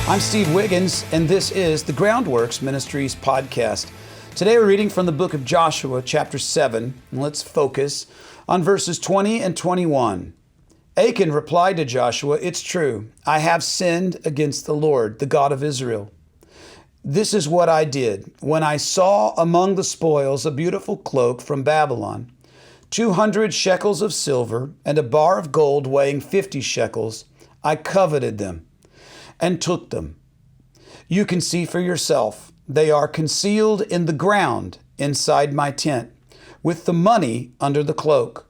I'm Steve Wiggins, and this is the Groundworks Ministries podcast. Today we're reading from the book of Joshua, chapter 7, and let's focus on verses 20 and 21. Achan replied to Joshua, "It's true, I have sinned against the Lord, the God of Israel. This is what I did. When I saw among the spoils a beautiful cloak from Babylon, 200 shekels of silver, and a bar of gold weighing 50 shekels, I coveted them and took them. You can see for yourself. They are concealed in the ground inside my tent, with the money under the cloak."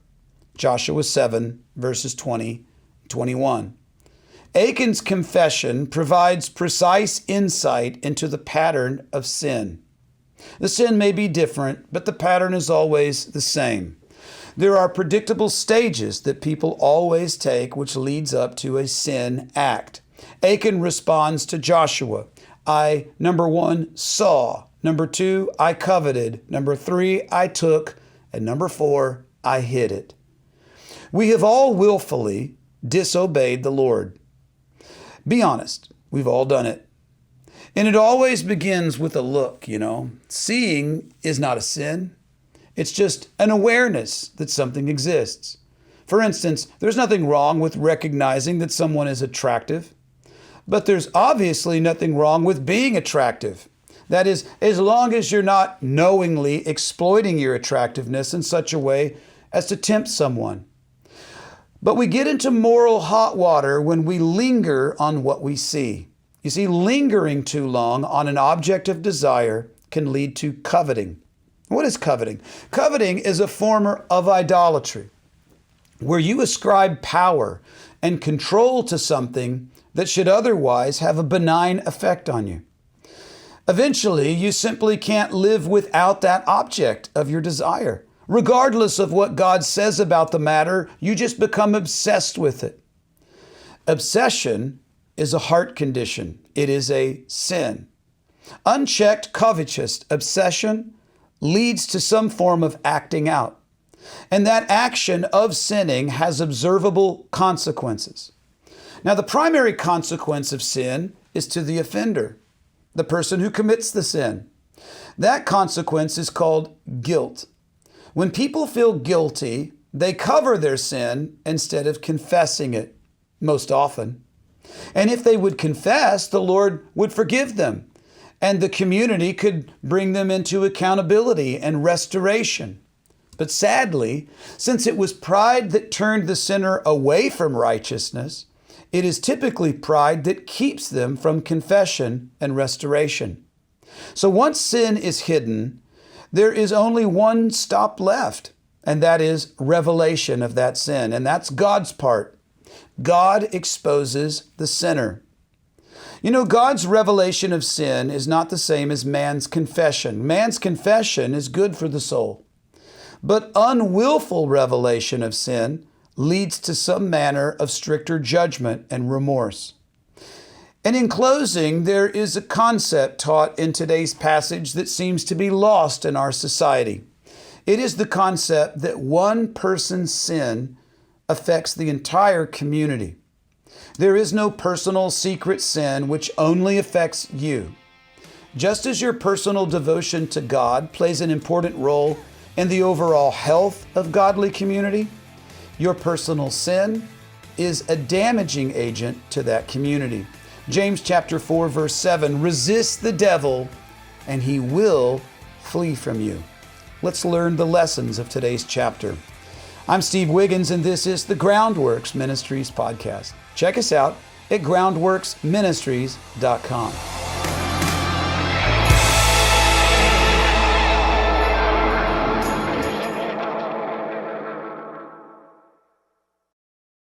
Joshua 7, verses 20, 21. Achan's confession provides precise insight into the pattern of sin. The sin may be different, but the pattern is always the same. There are predictable stages that people always take, which leads up to a sin act. Achan responds to Joshua. I, number 1, saw. Number 2, I coveted. Number 3, I took. And number 4, I hid it. We have all willfully disobeyed the Lord. Be honest, we've all done it. And it always begins with a look, Seeing is not a sin. It's just an awareness that something exists. For instance, there's nothing wrong with recognizing that someone is attractive. But there's obviously nothing wrong with being attractive. That is, as long as you're not knowingly exploiting your attractiveness in such a way as to tempt someone. But we get into moral hot water when we linger on what we see. You see, lingering too long on an object of desire can lead to coveting. What is coveting? Coveting is a form of idolatry, where you ascribe power and control to something that should otherwise have a benign effect on you. Eventually, you simply can't live without that object of your desire. Regardless of what God says about the matter, you just become obsessed with it. Obsession is a heart condition. It is a sin. Unchecked covetous obsession leads to some form of acting out. And that action of sinning has observable consequences. Now, the primary consequence of sin is to the offender, the person who commits the sin. That consequence is called guilt. When people feel guilty, they cover their sin instead of confessing it, most often. And if they would confess, the Lord would forgive them, and the community could bring them into accountability and restoration. But sadly, since it was pride that turned the sinner away from righteousness, it is typically pride that keeps them from confession and restoration. So once sin is hidden, there is only one stop left, and that is revelation of that sin. And that's God's part. God exposes the sinner. God's revelation of sin is not the same as man's confession. Man's confession is good for the soul. But unwillful revelation of sin leads to some manner of stricter judgment and remorse. And in closing, there is a concept taught in today's passage that seems to be lost in our society. It is the concept that one person's sin affects the entire community. There is no personal secret sin which only affects you. Just as your personal devotion to God plays an important role in the overall health of godly community, your personal sin is a damaging agent to that community. James chapter 4, verse 7, resist the devil and he will flee from you. Let's learn the lessons of today's chapter. I'm Steve Wiggins, and this is the Groundworks Ministries podcast. Check us out at groundworksministries.com.